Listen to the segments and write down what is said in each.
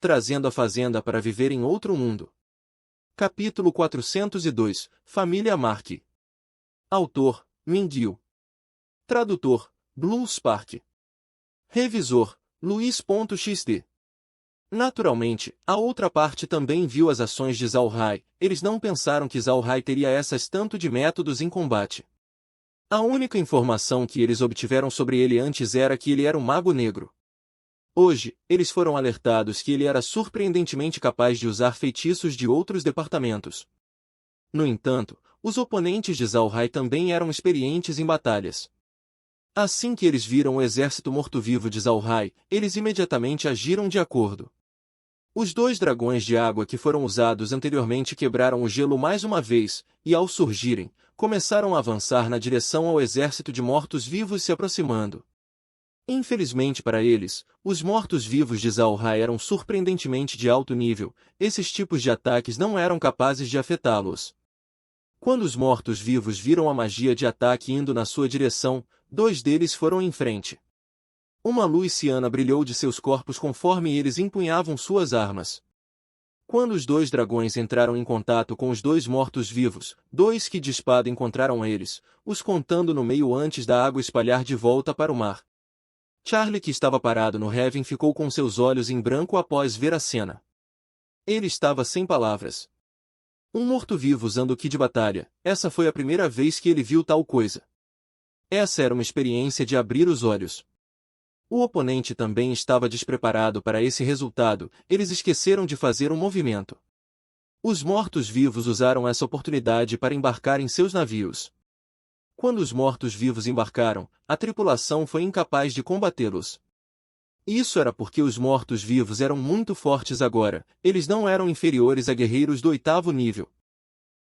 trazendo a fazenda para viver em outro mundo. Capítulo 402, Família Mark. Autor, Mindil. Tradutor, Blue Spark. Revisor, Luiz.xd. Naturalmente, a outra parte também viu as ações de Zhao Hai. Eles não pensaram que Zhao Hai teria essas tanto de métodos em combate. A única informação que eles obtiveram sobre ele antes era que ele era um mago negro. Hoje, eles foram alertados que ele era surpreendentemente capaz de usar feitiços de outros departamentos. No entanto, os oponentes de Zhao Hai também eram experientes em batalhas. Assim que eles viram o exército morto-vivo de Zhao Hai, eles imediatamente agiram de acordo. Os 2 dragões de água que foram usados anteriormente quebraram o gelo mais uma vez, e ao surgirem, começaram a avançar na direção ao exército de mortos-vivos se aproximando. Infelizmente para eles, os mortos-vivos de Zhao Hai eram surpreendentemente de alto nível. Esses tipos de ataques não eram capazes de afetá-los. Quando os mortos-vivos viram a magia de ataque indo na sua direção, 2 deles foram em frente. Uma luz ciana brilhou de seus corpos conforme eles empunhavam suas armas. Quando os 2 dragões entraram em contato com os 2 mortos-vivos, 2 que de espada encontraram eles, os contando no meio antes da água espalhar de volta para o mar. Charlie, que estava parado no Heaven, ficou com seus olhos em branco após ver a cena. Ele estava sem palavras. Um morto-vivo usando o ki de batalha, essa foi a primeira vez que ele viu tal coisa. Essa era uma experiência de abrir os olhos. O oponente também estava despreparado para esse resultado, eles esqueceram de fazer um movimento. Os mortos-vivos usaram essa oportunidade para embarcar em seus navios. Quando os mortos-vivos embarcaram, a tripulação foi incapaz de combatê-los. Isso era porque os mortos-vivos eram muito fortes agora, eles não eram inferiores a guerreiros do 8º nível.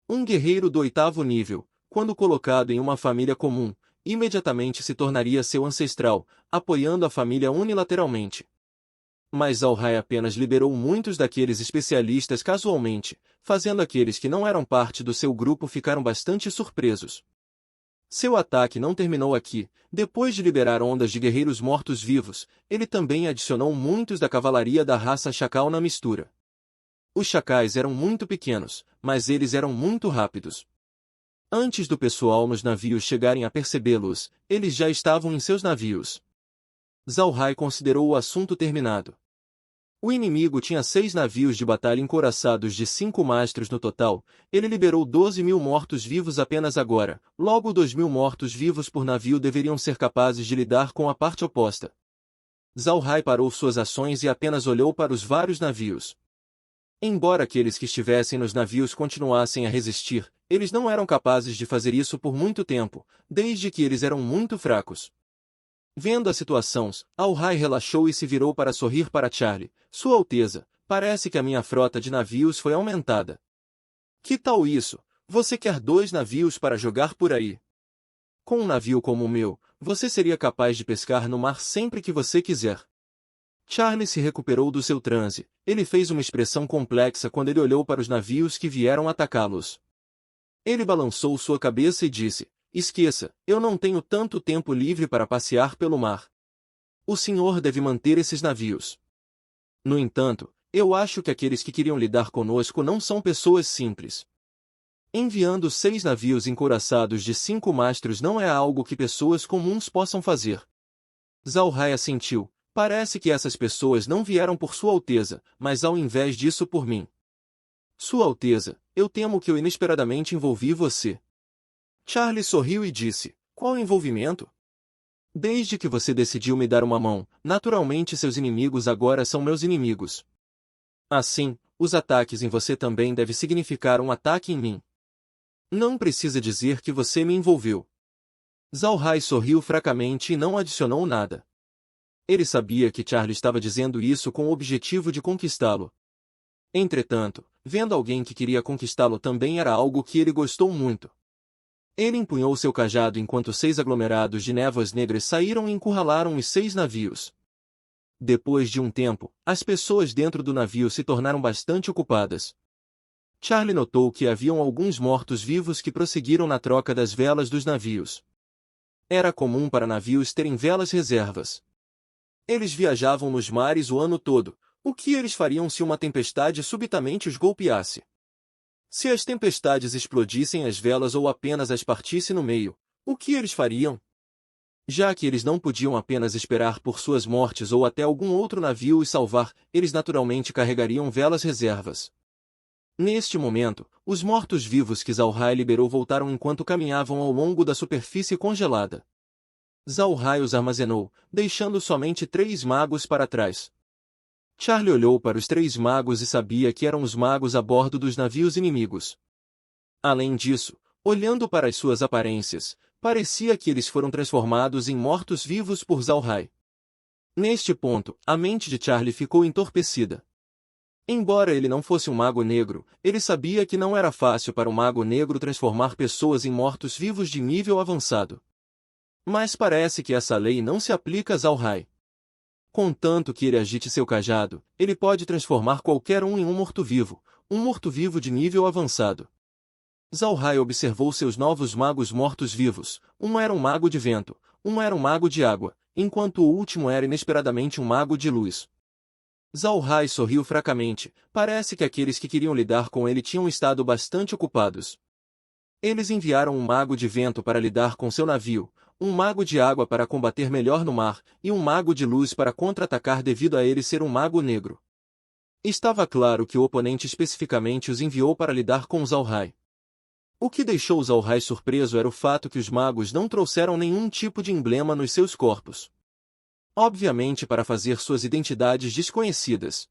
Um guerreiro do 8º nível, quando colocado em uma família comum, imediatamente se tornaria seu ancestral, apoiando a família unilateralmente. Mas Zhao Hai apenas liberou muitos daqueles especialistas casualmente, fazendo aqueles que não eram parte do seu grupo ficaram bastante surpresos. Seu ataque não terminou aqui. Depois de liberar ondas de guerreiros mortos-vivos, ele também adicionou muitos da cavalaria da raça Chacal na mistura. Os chacais eram muito pequenos, mas eles eram muito rápidos. Antes do pessoal nos navios chegarem a percebê-los, eles já estavam em seus navios. Zhao Hai considerou o assunto terminado. O inimigo tinha 6 navios de batalha encouraçados de 5 mastros no total. Ele liberou 12.000 mortos-vivos apenas agora, logo 2.000 mortos-vivos por navio deveriam ser capazes de lidar com a parte oposta. Zhao Hai parou suas ações e apenas olhou para os vários navios. Embora aqueles que estivessem nos navios continuassem a resistir, eles não eram capazes de fazer isso por muito tempo, desde que eles eram muito fracos. Vendo a situação, Zhao Hai relaxou e se virou para sorrir para Charlie. Sua Alteza, parece que a minha frota de navios foi aumentada. Que tal isso? Você quer 2 navios para jogar por aí? Com um navio como o meu, você seria capaz de pescar no mar sempre que você quiser. Charlie se recuperou do seu transe. Ele fez uma expressão complexa quando ele olhou para os navios que vieram atacá-los. Ele balançou sua cabeça e disse: esqueça, eu não tenho tanto tempo livre para passear pelo mar. O senhor deve manter esses navios. No entanto, eu acho que aqueles que queriam lidar conosco não são pessoas simples. Enviando 6 navios encouraçados de 5 mastros não é algo que pessoas comuns possam fazer. Zhao Hai assentiu. Parece que essas pessoas não vieram por Sua Alteza, mas ao invés disso por mim. Sua Alteza, eu temo que eu inesperadamente envolvi você. Charlie sorriu e disse: qual envolvimento? Desde que você decidiu me dar uma mão, naturalmente seus inimigos agora são meus inimigos. Assim, os ataques em você também devem significar um ataque em mim. Não precisa dizer que você me envolveu. Zhao Hai sorriu fracamente e não adicionou nada. Ele sabia que Charlie estava dizendo isso com o objetivo de conquistá-lo. Entretanto, vendo alguém que queria conquistá-lo também era algo que ele gostou muito. Ele empunhou seu cajado enquanto 6 aglomerados de névoas negras saíram e encurralaram os 6 navios. Depois de um tempo, as pessoas dentro do navio se tornaram bastante ocupadas. Charlie notou que haviam alguns mortos-vivos que prosseguiram na troca das velas dos navios. Era comum para navios terem velas reservas. Eles viajavam nos mares o ano todo, O que eles fariam se uma tempestade subitamente os golpeasse? Se as tempestades explodissem as velas ou apenas as partisse no meio, o que eles fariam? Já que eles não podiam apenas esperar por suas mortes ou até algum outro navio os salvar, eles naturalmente carregariam velas reservas. Neste momento, os mortos-vivos que Zalhai liberou voltaram enquanto caminhavam ao longo da superfície congelada. Zalhai os armazenou, deixando somente 3 magos para trás. Charlie olhou para os 3 magos e sabia que eram os magos a bordo dos navios inimigos. Além disso, olhando para as suas aparências, parecia que eles foram transformados em mortos-vivos por Zalhai. Neste ponto, a mente de Charlie ficou entorpecida. Embora ele não fosse um mago negro, ele sabia que não era fácil para um mago negro transformar pessoas em mortos-vivos de nível avançado. Mas parece que essa lei não se aplica a Zalhai. Contanto que ele agite seu cajado, ele pode transformar qualquer um em um morto-vivo de nível avançado. Zalhai observou seus novos magos mortos-vivos. Um era um mago de vento, um era um mago de água, enquanto o último era inesperadamente um mago de luz. Zalhai sorriu fracamente. Parece que aqueles que queriam lidar com ele tinham estado bastante ocupados. Eles enviaram um mago de vento para lidar com seu navio, um mago de água para combater melhor no mar, e um mago de luz para contra-atacar devido a ele ser um mago negro. Estava claro que o oponente especificamente os enviou para lidar com Zalhai. O que deixou Zalhai surpreso era o fato que os magos não trouxeram nenhum tipo de emblema nos seus corpos. Obviamente para fazer suas identidades desconhecidas.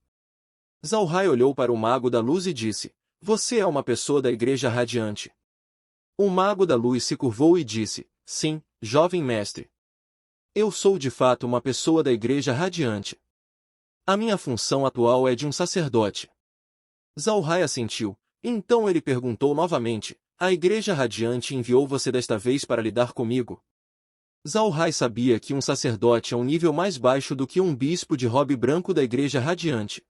Zalhai olhou para o mago da luz e disse: "Você é uma pessoa da Igreja Radiante." O mago da luz se curvou e disse: "Sim, jovem mestre. Eu sou de fato uma pessoa da Igreja Radiante. A minha função atual é de um sacerdote." Zalhai assentiu. Então ele perguntou novamente: "A Igreja Radiante enviou você desta vez para lidar comigo?" Zalhai sabia que um sacerdote é um nível mais baixo do que um bispo de robe branco da Igreja Radiante.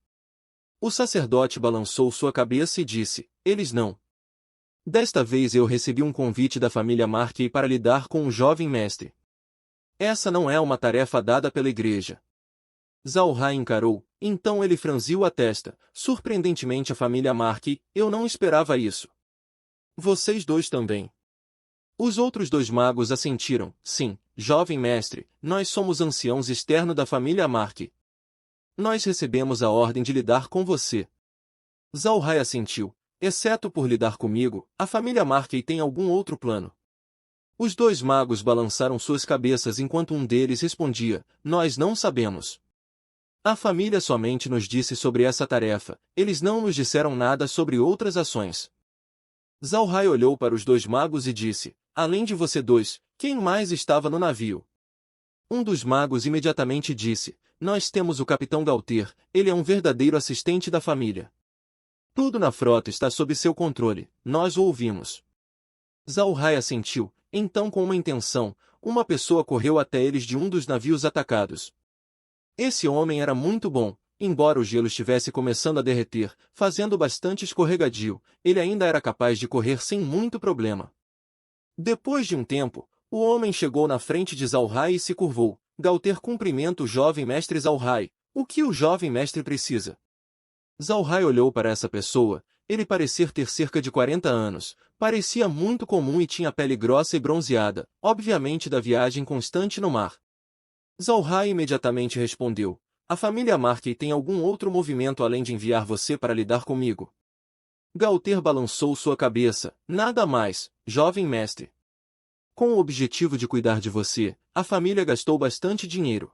O sacerdote balançou sua cabeça e disse: "Eles não. Desta vez eu recebi um convite da família Markey para lidar com um jovem mestre. Essa não é uma tarefa dada pela Igreja." Zalhai encarou, então ele franziu a testa. "Surpreendentemente a família Markey, eu não esperava isso." "Vocês dois também." Os outros 2 magos assentiram. "Sim, jovem mestre, nós somos anciãos externos da família Markey. Nós recebemos a ordem de lidar com você." Zalhai assentiu. "Exceto por lidar comigo, a família Markey tem algum outro plano?" Os 2 magos balançaram suas cabeças enquanto um deles respondia: "Nós não sabemos. A família somente nos disse sobre essa tarefa, eles não nos disseram nada sobre outras ações." Zalhai olhou para os 2 magos e disse: "Além de você dois, quem mais estava no navio?" Um dos magos imediatamente disse: "Nós temos o capitão Galter, ele é um verdadeiro assistente da família. Tudo na frota está sob seu controle, nós o ouvimos." Zalhai assentiu. Então com uma intenção, uma pessoa correu até eles de um dos navios atacados. Esse homem era muito bom. Embora o gelo estivesse começando a derreter, fazendo bastante escorregadio, ele ainda era capaz de correr sem muito problema. Depois de um tempo, o homem chegou na frente de Zalhai e se curvou. "Galter cumprimenta o jovem mestre Zalhai. O que o jovem mestre precisa?" Zalhai olhou para essa pessoa. Ele parecia ter cerca de 40 anos, parecia muito comum e tinha pele grossa e bronzeada, obviamente da viagem constante no mar. Zalhai imediatamente respondeu: "A família Markey tem algum outro movimento além de enviar você para lidar comigo?" Galter balançou sua cabeça. "Nada mais, jovem mestre. Com o objetivo de cuidar de você, a família gastou bastante dinheiro."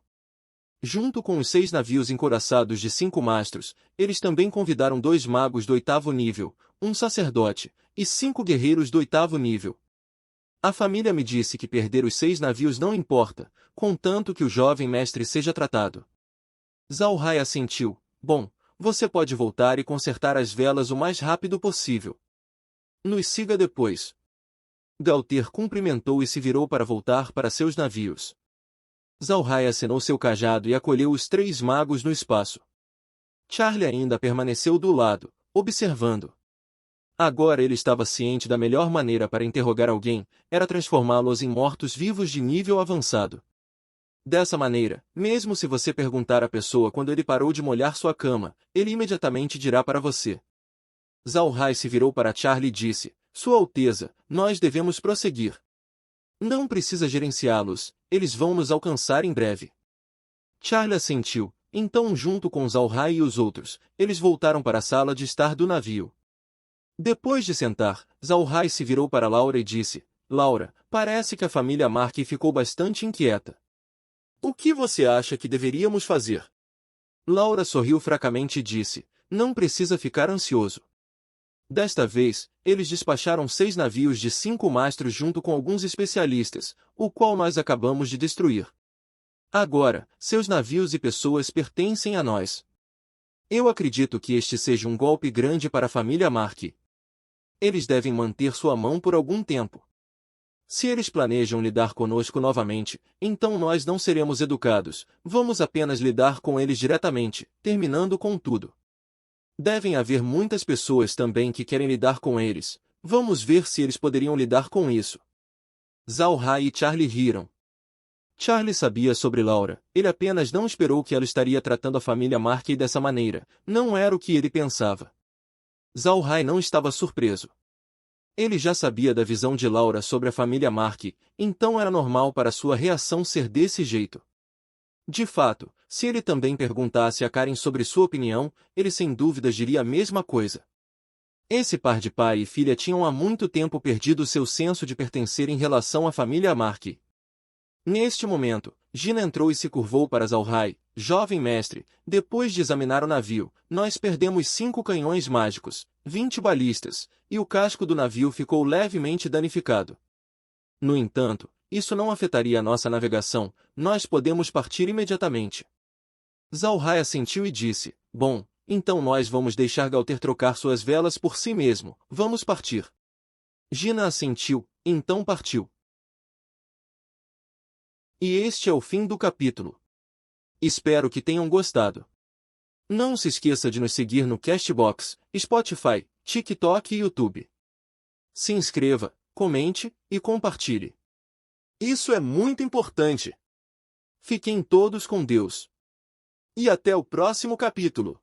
Junto com os 6 navios encouraçados de 5 mastros, eles também convidaram 2 magos do 8º nível, um sacerdote, e 5 guerreiros do 8º nível. A família me disse que perder os 6 navios não importa, contanto que o jovem mestre seja tratado. Zalhai assentiu. "Bom, você pode voltar e consertar as velas o mais rápido possível. Nos siga depois." Galter cumprimentou e se virou para voltar para seus navios. Zalhai acenou seu cajado e acolheu os 3 magos no espaço. Charlie ainda permaneceu do lado, observando. Agora ele estava ciente da melhor maneira para interrogar alguém, era transformá-los em mortos-vivos de nível avançado. Dessa maneira, mesmo se você perguntar à pessoa quando ele parou de molhar sua cama, ele imediatamente dirá para você. Zhao Hai se virou para Charlie e disse, Sua Alteza, nós devemos prosseguir. Não precisa gerenciá-los, eles vão nos alcançar em breve. Charlie assentiu, então junto com Zhao Hai e os outros, eles voltaram para a sala de estar do navio. Depois de sentar, Zhao Hai se virou para Laura e disse, Laura, parece que a família Mark ficou bastante inquieta. O que você acha que deveríamos fazer? Laura sorriu fracamente e disse, não precisa ficar ansioso. Desta vez, eles despacharam 6 navios de 5 mastros junto com alguns especialistas, o qual nós acabamos de destruir. Agora, seus navios e pessoas pertencem a nós. Eu acredito que este seja um golpe grande para a família Mark. Eles devem manter sua mão por algum tempo. Se eles planejam lidar conosco novamente, então nós não seremos educados, vamos apenas lidar com eles diretamente, terminando com tudo. Devem haver muitas pessoas também que querem lidar com eles, vamos ver se eles poderiam lidar com isso. Zhao Hai e Charlie riram. Charlie sabia sobre Laura, ele apenas não esperou que ela estaria tratando a família Mark dessa maneira, não era o que ele pensava. Zhao Hai não estava surpreso. Ele já sabia da visão de Laura sobre a família Mark, então era normal para sua reação ser desse jeito. De fato, se ele também perguntasse a Karen sobre sua opinião, ele sem dúvidas diria a mesma coisa. Esse par de pai e filha tinham há muito tempo perdido seu senso de pertencer em relação à família Mark. Neste momento, Gina entrou e se curvou para Zhao Hai, jovem mestre, depois de examinar o navio, nós perdemos 5 canhões mágicos, 20 balistas, e o casco do navio ficou levemente danificado. No entanto, isso não afetaria a nossa navegação, nós podemos partir imediatamente. Zhao Hai assentiu e disse, bom, então nós vamos deixar Galter trocar suas velas por si mesmo, vamos partir. Gina assentiu, então partiu. E este é o fim do capítulo. Espero que tenham gostado. Não se esqueça de nos seguir no Castbox, Spotify, TikTok e YouTube. Se inscreva, comente e compartilhe. Isso é muito importante. Fiquem todos com Deus. E até o próximo capítulo.